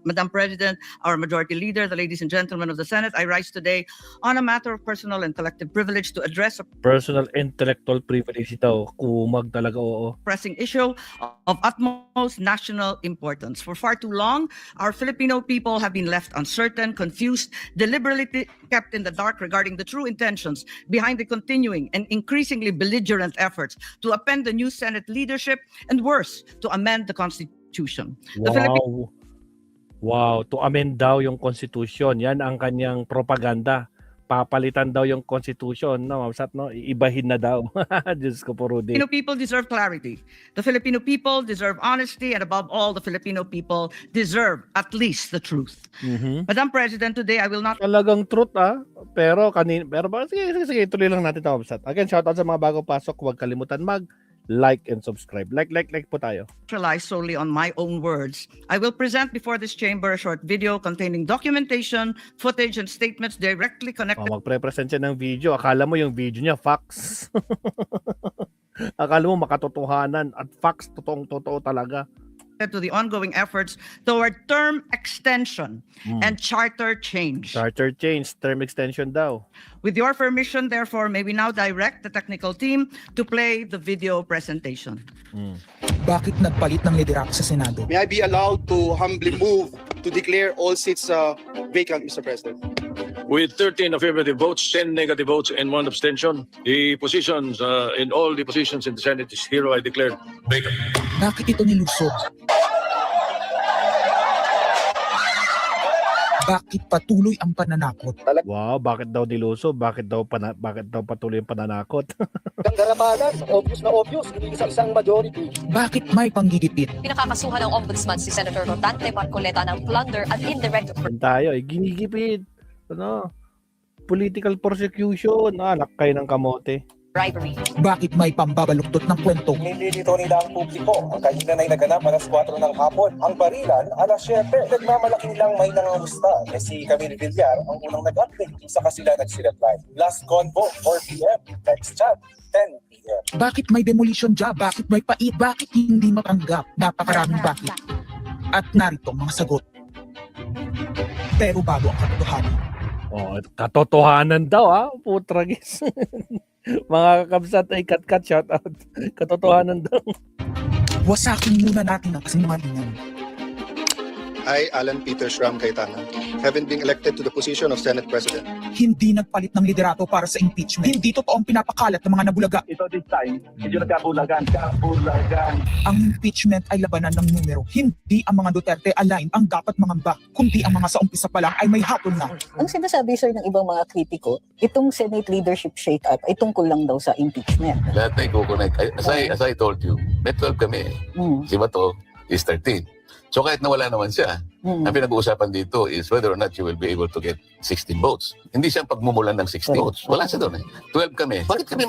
Madam President, our Majority Leader, the ladies and gentlemen of the Senate, I rise today on a matter of personal and collective privilege to address a Personal intellectual privilege ito. Kumag talaga, oo. pressing issue of utmost national importance. For far too long, our Filipino people have been left uncertain, confused, deliberately kept in the dark regarding the true intentions behind the continuing and increasingly belligerent efforts to append the new Senate leadership and worse, to amend the Constitution. The Philippines Wow, to amend daw yung Constitution. Yan ang kanyang propaganda. Papalitan daw yung Constitution, no? Mamsat, no? Iibahin na daw. Diyos ko po, Rudy. Filipino people deserve clarity. The Filipino people deserve honesty, and above all, the Filipino people deserve at least the truth. Madam President, today I will not Talagang truth, Pero sige, tuloy lang natin ito, Mamsat. Again, shoutout sa mga bagong pasok. Huwag kalimutan like and subscribe. Like po tayo. rely solely on my own words. I will present before this chamber a short video containing documentation, footage, and statements directly connected Magpre-present siya ng video. Akala mo yung video niya, facts. Akala mo makatotohanan at facts, totoong-totoo talaga. to the ongoing efforts toward term extension and charter change. Charter change, term extension daw. With your permission, therefore, may we now direct the technical team to play the video presentation. Bakit nagpalit ng liderato sa Senado? May I be allowed to humbly move to declare all seats vacant, Mr. President? With 13 affirmative votes, 10 negative votes, and 1 abstention, the positions in all the positions in the Senate is hereby declared vacant. Bakit ito nilusog? Bakit patuloy ang pananakot? Wow, bakit daw diluso? Bakit daw patuloy ang pananakot? Ang garapalan, obvious, hindi isang majority. Bakit may panggigipit? Pinakakasuhan ng Ombudsman si Senator Rodante Marcoleta ng plunder at indirect Tayo, ginigipit. Political persecution. Anak kayo ng kamote. bribery. Bakit may pambabaluktot ng kwento? Nililito nila ang publiko. Ang kahinan ay naganap alas 4 ng hapon. Ang barilan, alas 7. Nagmamalaking lang may nangangusta. Si Camille Villar ang unang nag-update. Saka sila nag-reply. Last convo, 4 p.m. Text chat, 10 p.m. Bakit may demolition job? Bakit may pait? Bakit hindi matanggap? Napakaraming bakit. At narito ang mga sagot. Pero bago ang katotohanan. Katotohanan daw, putragis. Mga kabsat ay kat-kat, shoutout. Katotohanan daw. Wasakin muna natin ang kasinungalingan. I, Alan Peter Shram Cayetana, having been elected to the position of Senate President. Hindi nagpalit ng liderato para sa impeachment. Hindi totoong pinapakalat ng mga nabulaga. Ito this time, medyo nagkabulagan. Ang impeachment ay labanan ng numero. Hindi ang mga Duterte aligned ang dapat mangamba, kundi ang mga sa umpisa pa lang ay may hatol na. Ang sinasabi sir ng ibang mga kritiko, itong Senate leadership shake-up ay tungkol lang daw sa impeachment. Lahat na i-connect. As I told you, may 12 kami. Si Bato is 13. So kahit nawala naman siya, ang pinag-uusapan dito is whether or not you will be able to get 16 votes. Hindi siya pagmumulan ng 16 votes. Wala siya doon 12 kami. Bakit kami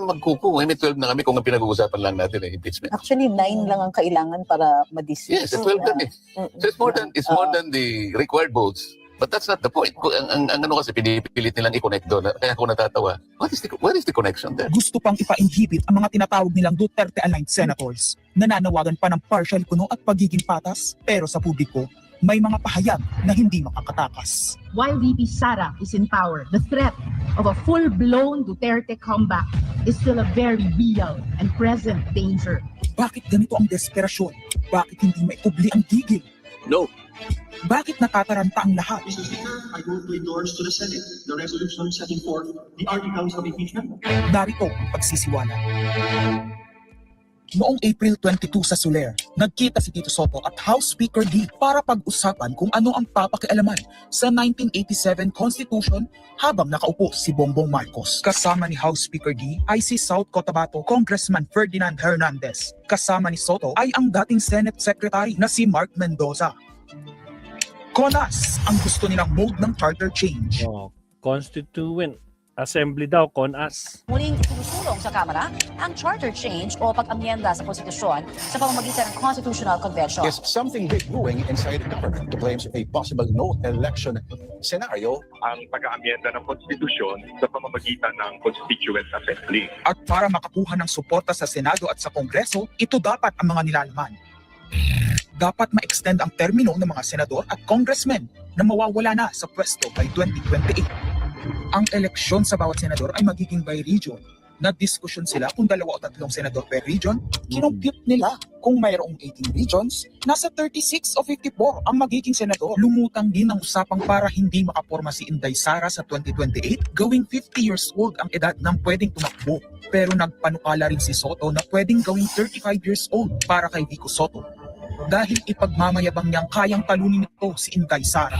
magkuku? May 12 na kami kung ang pinag-uusapan lang natin ay impeachment. Actually, 9 lang ang kailangan para ma-dismiss. Yes, 12 kami. So it's more than the required votes. But that's not the point. Ang ano kasi pinipilit nilang i-connect doon. Kaya ako natatawa. What is the connection there? Gusto pang ipa-inhibit ang mga tinatawag nilang Duterte-aligned senators. Nananawagan pa ng partial kuno at pagiging patas. Pero sa publiko, may mga pahayag na hindi makakatakas. While VP Sara is in power, the threat of a full-blown Duterte comeback is still a very real and present danger. Bakit ganito ang desperasyon? Bakit hindi maikubli ang gigil? No. Bakit natataranta ang lahat? Mr. Speaker, I move to endorse to the Senate the resolution setting forth the articles of impeachment. Narito ang pagsisiwala. Noong April 22 sa Soler, nagkita si Tito Soto at House Speaker Lee para pag-usapan kung ano ang papakialaman sa 1987 Constitution habang nakaupo si Bongbong Marcos. Kasama ni House Speaker Lee ay si South Cotabato Congressman Ferdinand Hernandez. Kasama ni Soto ay ang dating Senate Secretary na si Mark Mendoza. CONAS ang gusto nilang mode ng charter change. Constituent Assembly daw, CONAS. Muling sumusulong sa Kamara ang charter change o pag-amyenda sa konstitusyon sa pamamagitan ng Constitutional Convention. Is something big brewing inside the government to claims a possible no election scenario. Ang pag-aamyenda ng konstitusyon sa pamamagitan ng Constituent Assembly. At para makakuha ng suporta sa Senado at sa Kongreso, ito dapat ang mga nilalaman. dapat ma-extend ang termino ng mga senador at congressmen na mawawala na sa pwesto by 2028. Ang eleksyon sa bawat senador ay magiging by region. Nagdiskusyon sila kung 2 o 3 senador per region. Kinompute nila kung mayroong 18 regions, nasa 36 o 54 ang magiging senador. Lumutang din ang usapang para hindi makaporma si Inday Sara sa 2028, gawing 50 years old ang edad ng pwedeng tumakbo. Pero nagpanukala rin si Soto na pwedeng gawing 35 years old para kay Vico Soto. Dahil ipagmamayabang niyang kayang talunin ito si Inday Sara.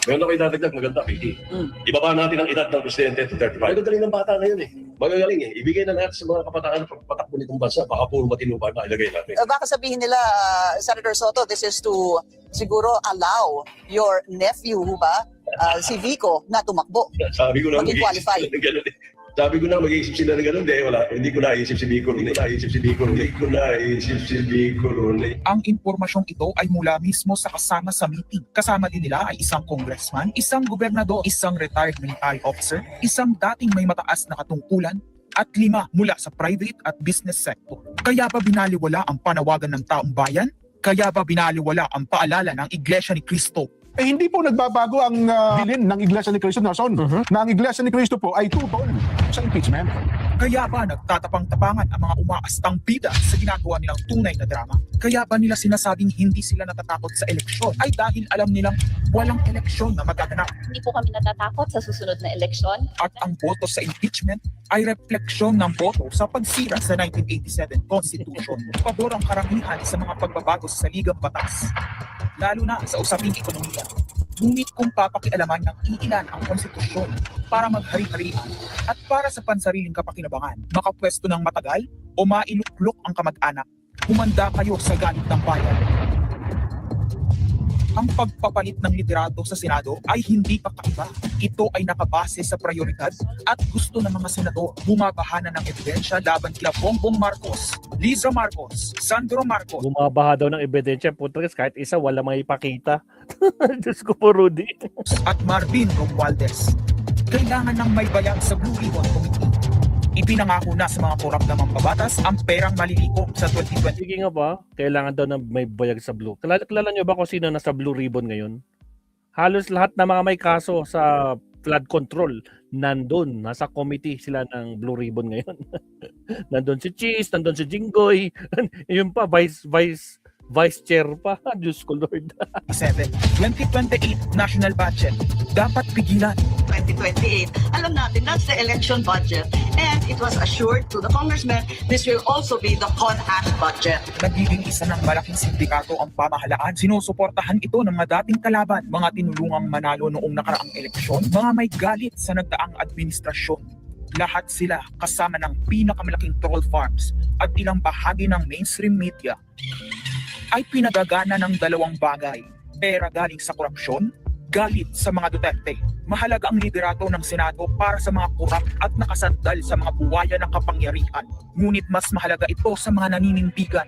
Meron ako idadagdag, maganda, Piggy. Ibaba natin ang edad ng presidente to 35. Ay, gagaling ng bata ngayon eh. Magagaling eh. Ibigay na natin sa mga kabataan ng patakbo nitong bansa. Baka puro matinubay na ilagay natin. Baka sabihin nila, Senator Soto, this is to siguro allow your nephew, ba, si Vico, na tumakbo. Sabi ko na Maging qualify. Ganun eh. Sabi ko na mag-iisip sila na gano'n, hindi ko naisip si Vico ron. Ang impormasyong ito ay mula mismo sa kasama sa meeting. Kasama din nila ay isang congressman, isang gobernador, isang retired military officer, isang dating may mataas na katungkulan, at 5 mula sa private at business sector. Kaya ba binaliwala ang panawagan ng taong bayan? Kaya ba binaliwala ang paalala ng Iglesia ni Cristo? Hindi po nagbabago ang bilin ng Iglesia ni Cristo, Nelson, na ang Iglesia ni Cristo po ay tutol sa impeachment. Kaya ba nagtatapang-tapangan ang mga umaastang bida sa ginagawa nilang tunay na drama? Kaya ba nila sinasabing hindi sila natatakot sa eleksyon ay dahil alam nilang walang eleksyon na magaganap? Hindi po kami natatakot sa susunod na eleksyon. At ang boto sa impeachment ay refleksyon ng boto sa pagsira sa 1987 Constitution. Pabor ang karamihan sa mga pagbabago sa saligang batas, lalo na sa usaping ekonomiya. Ngunit kung papakialaman ng iilan ang konstitusyon para maghari-harian at para sa pansariling kapakinabangan, makapwesto ng matagal o mailuklok ang kamag-anak, humanda kayo sa galit ng bayan. Ang pagpapalit ng liderato sa Senado ay hindi kakaiba. Ito ay nakabase sa prioridad at gusto ng mga senador. Bumabahanan ng ebidensya laban kila Bongbong Marcos, Liza Marcos, Sandro Marcos. Bumabaha daw ng ebidensya, putres, kahit isa wala may ipakita. Diyos ko po, Rudy. At Marvin Romualdez. Kailangan ng may bayag sa Blue Ribbon Committee. Ipinangako na sa mga korap na mambabatas ang perang maliliko sa 2020. Sige nga ba, kailangan daw na may bayag sa Blue. Kilala nyo ba kung sino nasa Blue Ribbon ngayon? Halos lahat na mga may kaso sa flood control nandun, nasa committee sila ng Blue Ribbon ngayon. Nandun si Cheese, nandun si Jinggoy, yun pa, vice chair pa. Diyos ko Lord. 2028 national budget dapat pigilan. 2028. Alam natin, that's the election budget. And it was assured to the congressman, this will also be the CONHAS budget. Nagiging isa ng malaking sindikato ang pamahalaan. Sinusuportahan ito ng mga dating kalaban, mga tinulungang manalo noong nakaraang eleksyon, mga may galit sa nagdaang administrasyon. Lahat sila kasama ng pinakamalaking troll farms at ilang bahagi ng mainstream media ay pinagagana ng 2 bagay. Pera galing sa korupsyon, galit sa mga Duterte. Mahalaga ang liderato ng Senado para sa mga korap at nakasandal sa mga buwaya ng kapangyarihan. Ngunit mas mahalaga ito sa mga naninindigan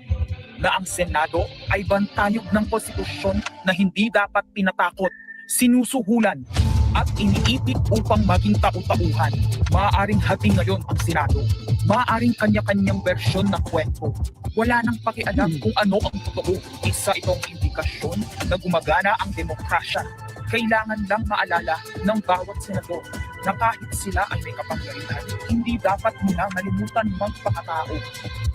na ang Senado ay bantayog ng konstitusyon na hindi dapat pinatakot, sinusuhulan at iniipit upang maging tau-tauhan. Maaaring hati ngayon ang Senado. Maaaring kanya-kanyang bersyon ng kwento. Wala nang pakialam kung ano ang totoo. Isa itong indikasyon na gumagana ang demokrasya. Kailangan lang maalala ng bawat senador na kahit sila ay may kapangyarihan, hindi dapat nila malimutan magpakatao.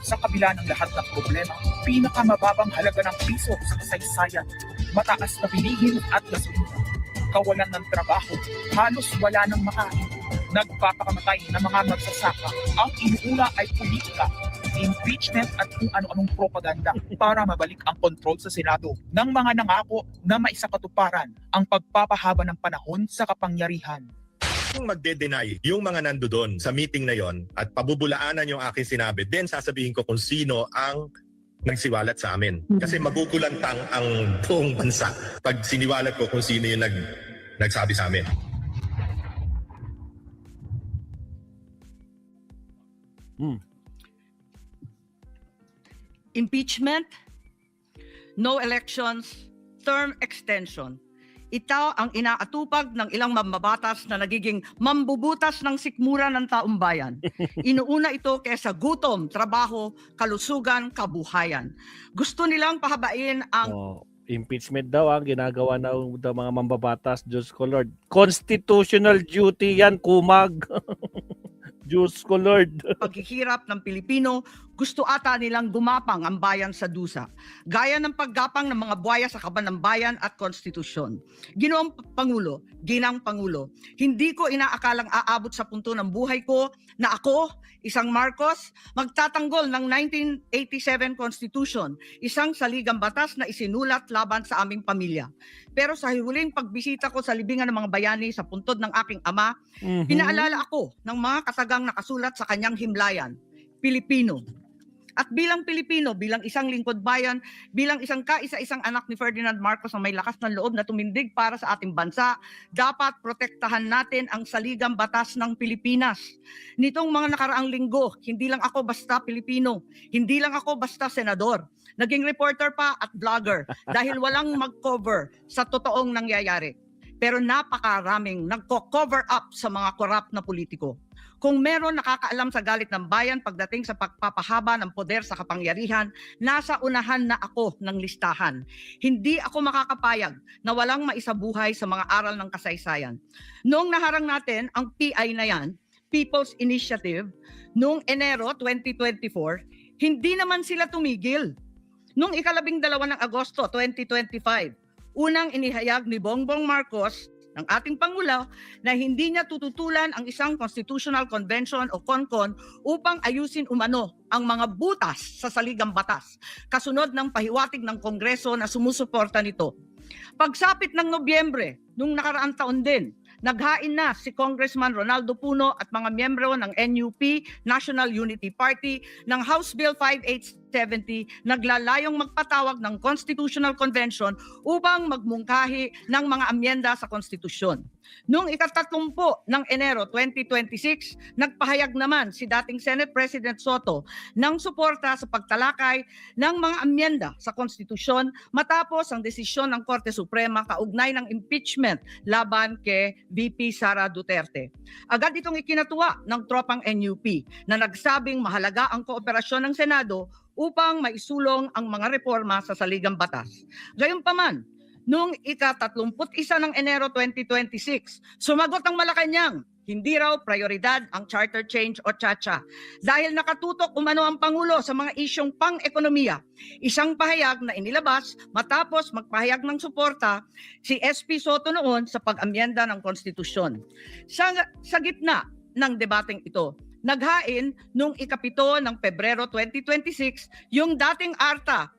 Sa kabila ng lahat ng problema, pinakamababang halaga ng piso sa kasaysayan, mataas na bilihin at gasolina, kawalan ng trabaho, halos wala nang makain, nagpapakamatay ng mga magsasaka. Ang inuuna ay politika, impeachment at kung ano-anong propaganda para mabalik ang kontrol sa Senado ng mga nangako na maisakatuparan ang pagpapahaba ng panahon sa kapangyarihan. Kung magde-deny yung mga nandoon sa meeting na yon at pabubulaanan yung aking sinabi, then sasabihin ko kung sino ang nagsiwalat sa amin. Kasi magugulantang ang buong bansa pag siniwalat ko kung sino yung nagsabi sa amin. Impeachment, no elections, term extension. Ito ang inaatupag ng ilang mambabatas na nagiging mambubutas ng sikmura ng taong bayan. Inuuna ito kaysa gutom, trabaho, kalusugan, kabuhayan. Gusto nilang pahabain ang Impeachment daw ang ginagawa ng mga mambabatas. Diyos ko Lord. Constitutional duty yan, kumag. Diyos ko Lord. paghihirap ng Pilipino. Gusto ata nilang gumapang ang bayan sa dusa, gaya ng paggapang ng mga buhaya sa kaban ng bayan at konstitusyon. Ginoong Pangulo, Ginang Pangulo, hindi ko inaakalang aabot sa punto ng buhay ko na ako, isang Marcos, magtatanggol ng 1987 Constitution, isang saligang batas na isinulat laban sa aming pamilya. Pero sa huling pagbisita ko sa libingan ng mga bayani sa puntod ng aking ama, pinaalala ako ng mga katagang nakasulat sa kanyang himlayan, Pilipino. At bilang Pilipino, bilang isang lingkod bayan, bilang isang kaisa-isang anak ni Ferdinand Marcos na may lakas ng loob na tumindig para sa ating bansa, dapat protektahan natin ang saligang batas ng Pilipinas. Nitong mga nakaraang linggo, hindi lang ako basta Pilipino, hindi lang ako basta senador, naging reporter pa at vlogger dahil walang mag-cover sa totoong nangyayari. Pero napakaraming nagko-cover up sa mga korap na politiko. Kung meron nakakaalam sa galit ng bayan pagdating sa pagpapahaba ng poder sa kapangyarihan, nasa unahan na ako ng listahan. Hindi ako makakapayag na walang maisabuhay sa mga aral ng kasaysayan. Noong naharang natin ang PI na yan, People's Initiative, noong Enero 2024, hindi naman sila tumigil. Noong 12 ng Agosto 2025, unang inihayag ni Bongbong Marcos ng ating Pangulo na hindi niya tututulan ang isang Constitutional Convention o CONCON upang ayusin umano ang mga butas sa saligang batas, kasunod ng pahiwatig ng Kongreso na sumusuporta nito. Pagsapit ng Nobyembre, nung nakaraang taon din, naghain na si Congressman Ronaldo Puno at mga miyembro ng NUP, National Unity Party, ng House Bill 5870, naglalayong magpatawag ng Constitutional Convention upang magmungkahi ng mga amyenda sa konstitusyon. Noong ika-30 ng Enero 2026, nagpahayag naman si dating Senate President Soto ng suporta sa pagtalakay ng mga amyenda sa konstitusyon matapos ang desisyon ng Korte Suprema kaugnay ng impeachment laban kay VP Sara Duterte. Agad itong ikinatuwa ng tropang NUP na nagsabing mahalaga ang kooperasyon ng Senado upang maisulong ang mga reforma sa saligang batas. Gayunpaman, noong ika-31 ng Enero 2026, sumagot ang Malacanang, hindi raw prioridad ang charter change o CHA dahil nakatutok umano ang Pangulo sa mga isyong pang-ekonomiya. Isang pahayag na inilabas matapos magpahayag ng suporta si SP Soto noon sa pag-amyenda ng konstitusyon. Sa gitna ng debateng ito, naghain noong ika-7 ng Pebrero 2026 yung dating ARTA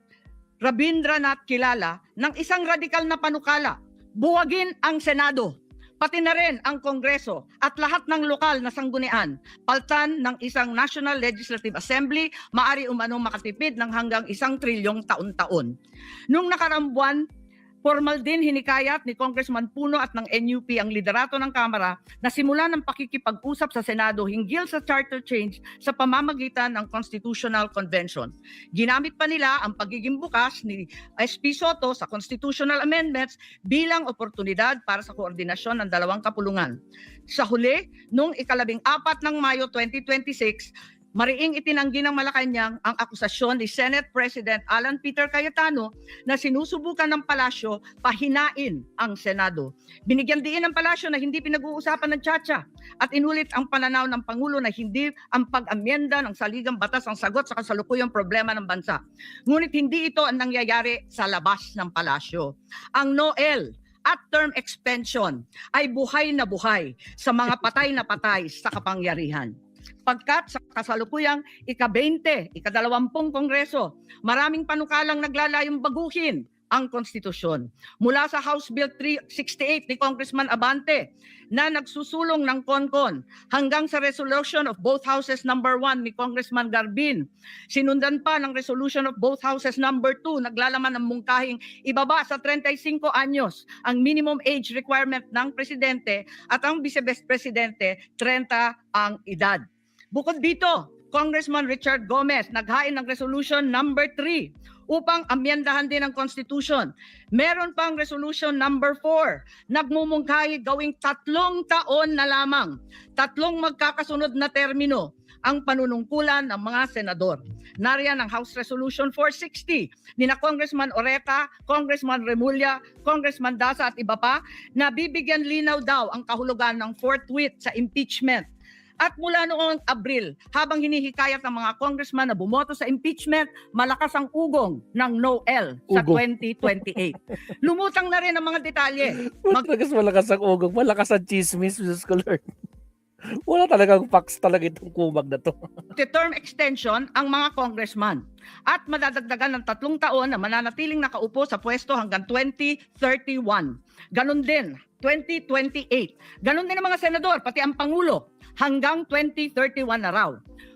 Rabindranath Kilala ng isang radikal na panukala, buwagin ang Senado, pati na rin ang Kongreso at lahat ng lokal na sanggunian, paltan ng isang National Legislative Assembly, maari umanong makatipid ng hanggang 1 trilyong taon-taon. Noong nakaraang buwan, formal din hinikayat ni Congressman Puno at ng NUP ang liderato ng Kamara na simulan ng pakikipag-usap sa Senado hinggil sa charter change sa pamamagitan ng Constitutional Convention. Ginamit pa nila ang pagiging bukas ni SP Soto sa constitutional amendments bilang oportunidad para sa koordinasyon ng dalawang kapulungan. Sa huli, noong ika-14 ng Mayo 2026, mariing itinanggi ng Malacanang ang akusasyon ni Senate President Alan Peter Cayetano na sinusubukan ng palasyo pahinain ang Senado. Binigyan diin ng palasyo na hindi pinag-uusapan ng CHA at inulit ang pananaw ng Pangulo na hindi ang pag-amyenda ng saligang batas ang sagot sa kasalukuyang problema ng bansa. Ngunit hindi ito ang nangyayari sa labas ng palasyo. Ang NOEL at term extension ay buhay na buhay sa mga patay na patay sa kapangyarihan. Pagkat sa kasalukuyang ika-20, ika-20 Kongreso, maraming panukalang naglalayong baguhin ang konstitusyon. Mula sa House Bill 368 ni Congressman Abante na nagsusulong ng CONCON hanggang sa Resolution of Both Houses No. 1 ni Congressman Garbin. Sinundan pa ng Resolution of Both Houses No. 2 naglalaman ng mungkahing ibaba sa 35 anyos ang minimum age requirement ng Presidente at ang Vice Presidente 30 ang edad. Bukod dito, Congressman Richard Gomez naghain ng resolution number 3 upang amyendahan din ang Constitution. Meron pang resolution number 4, nagmumungkahi gawing 3 taon na lamang, 3 magkakasunod na termino ang panunungkulan ng mga senador. Nariyan ang House Resolution 460 ni na Congressman Oreta, Congressman Remulla, Congressman Daza at iba pa na bibigyan linaw daw ang kahulugan ng forthwith sa impeachment. At mula noong Abril, habang hinihikayat ng mga congressman na bumoto sa impeachment, malakas ang ugong ng no-L sa Ugong. 2028. Lumutang na rin ang mga detalye. Malakas ang ugong, malakas ang chismis, Diyos ko Lord. Wala talagang facts talaga itong kumag na to. Term extension ang mga congressman at madadagdagan ng 3 taon na mananatiling nakaupo sa pwesto hanggang 2031. Ganon din, 2028. Ganon din ang mga senador, pati ang Pangulo, hanggang 2031 na raw.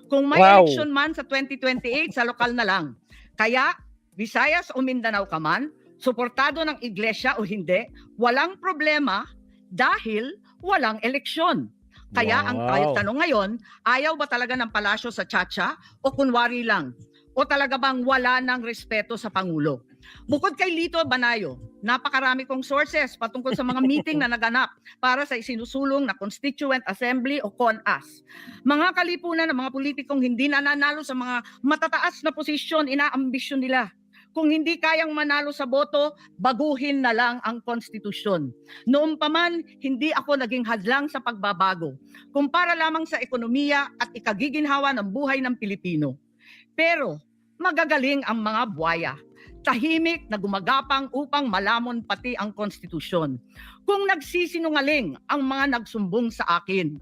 Kung may Wow. election man sa 2028, sa lokal na lang. Kaya, Visayas o Mindanao ka man, suportado ng iglesia o hindi, walang problema dahil walang eleksyon. Kaya ang Wow. tanong ngayon, ayaw ba talaga ng palasyo sa tsatsya o kunwari lang? O talaga bang wala ng respeto sa Pangulo? Bukod kay Lito Banayo, napakarami kong sources patungkol sa mga meeting na naganap para sa isinusulong na Constituent Assembly o CONAS. Mga kalipunan ng mga politikong hindi nananalo sa mga matataas na posisyon, inaambisyon nila. Kung hindi kayang manalo sa boto, baguhin na lang ang konstitusyon. Noon pa man, hindi ako naging hadlang sa pagbabago, kumpara lamang sa ekonomiya at ikagiginhawa ng buhay ng Pilipino. Pero magagaling ang mga buwaya, tahimik na gumagapang upang malamon pati ang konstitusyon. Kung nagsisinungaling ang mga nagsumbong sa akin,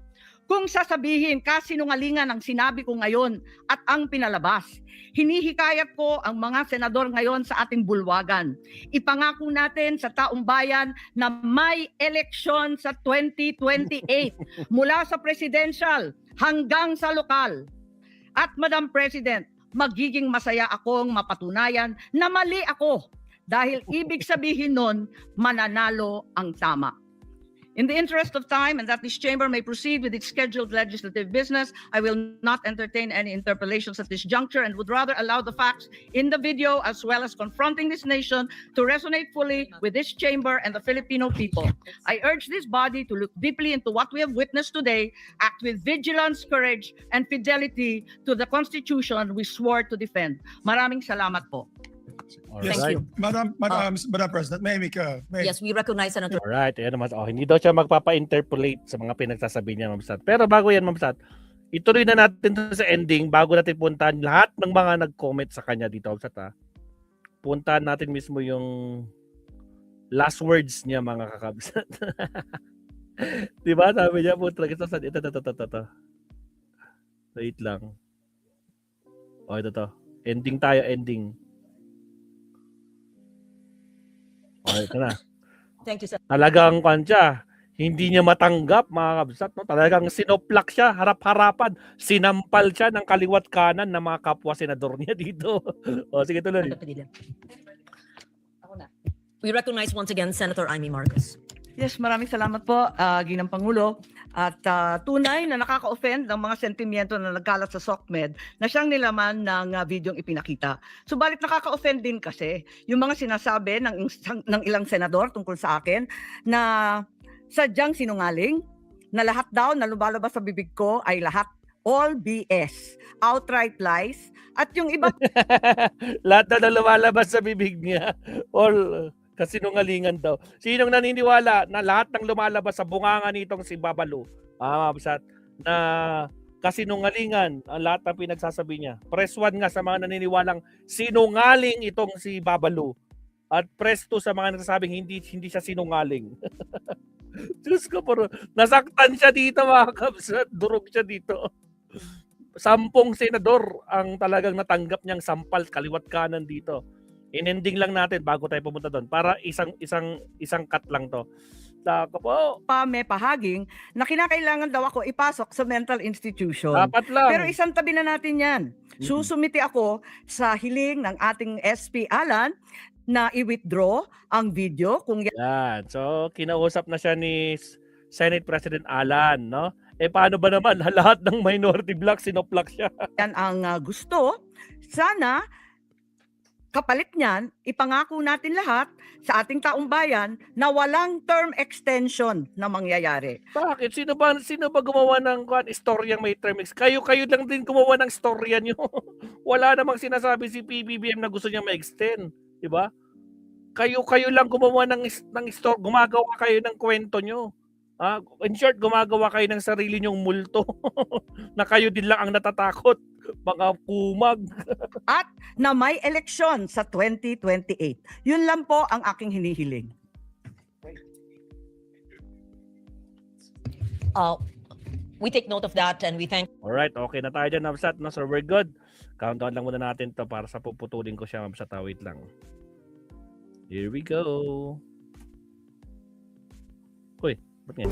kung sasabihin kasinungalingan ang sinabi ko ngayon at ang pinalabas, hinihikayat ko ang mga senador ngayon sa ating bulwagan. Ipangako natin sa taong bayan na may eleksyon sa 2028 mula sa presidential hanggang sa lokal. At Madam President, magiging masaya akong mapatunayan na mali ako dahil ibig sabihin nun, mananalo ang tama. In the interest of time and that this chamber may proceed with its scheduled legislative business, I will not entertain any interpellations at this juncture and would rather allow the facts in the video as well as confronting this nation to resonate fully with this chamber and the Filipino people. I urge this body to look deeply into what we have witnessed today, act with vigilance, courage, and fidelity to the Constitution we swore to defend. Maraming salamat po. Alright. Thank you. Madam President, may Yes, we recognize Senator. Alright, ayan naman. Oh, hindi daw siya magpapa-interpolate sa mga pinagsasabi niya, Ma'am Sat. Pero bago yan, Ma'am Sat, ituloy na natin sa ending bago natin puntahan lahat ng mga nag-comment sa kanya dito, Ma'am Sat. Ha? Puntahan natin mismo yung last words niya, mga kakabsat. Diba? Sabi niya, putra, ito. Wait lang. Oh, ito to. Ending tayo, ending. Okay, ito na. Thank you, sir. Talagang siya, hindi niya matanggap, mga kabsat. No? Talagang sinoplak siya, harap-harapan. Sinampal siya ng kaliwat kanan ng mga kapwa senador niya dito. O, sige tuloy. Ako na. We recognize once again Senator Amy Marcos. Yes, maraming salamat po, Ginang Pangulo. At tunay na nakaka-offend ng mga sentimiento na nagkalat sa SOCMED na siyang nilaman ng videong ipinakita. Subalit nakaka-offend din kasi yung mga sinasabi ng ilang senador tungkol sa akin na sadyang sinungaling, na lahat daw na lumalabas sa bibig ko ay lahat all BS, outright lies, at yung iba Lahat na lumalabas sa bibig niya, all kasinungalingan daw. Sinong naniniwala na lahat ng lumalabas sa bunganga nitong si Babalu, Mabsat, na kasinungalingan ang lahat ng pinagsasabi niya? Press 1 nga sa mga naniniwalang sinungaling itong si Babalu. At press 2 sa mga nagsasabing hindi siya sinungaling. Diyos ko, pero nasaktan siya dito, mga kabsat. Durog siya dito. 10 senador ang talagang natanggap niyang sampal kaliwat kanan dito. In-ending lang natin bago tayo pumunta doon para isang cut lang to. Po, may pahaging na kinakailangan daw ako ipasok sa mental institution. Dapat lang. Pero isang tabi na natin yan. Susumiti ako sa hiling ng ating SP Alan na i-withdraw ang video kung yan. So, kinausap na siya ni Senate President Alan, no? paano ba naman? Lahat ng minority block, sinoplock siya. Yan ang gusto. Sana, kapalit niyan, ipangako natin lahat sa ating taong bayan na walang term extension na mangyayari. Bakit? Sino ba gumawa ng istoryang may term extension? Kayo lang din gumawa ng istorya nyo. Wala namang sinasabi si PBBM na gusto niya ma-extend. Diba? Kayo lang gumawa ng gumagawa kayo ng kwento nyo. In short, gumagawa kayo ng sarili nyong multo na kayo din lang ang natatakot. Mga kumag. At na may eleksyon sa 2028. Yun lang po ang aking hinihiling. We take note of that and we thank. Alright, okay na tayo dyan, Mabsat. No? So we're good. Countdown lang muna natin to para sa puputulin ko siya, Mabsat. Wait lang. Here we go. Uy, ba't nga?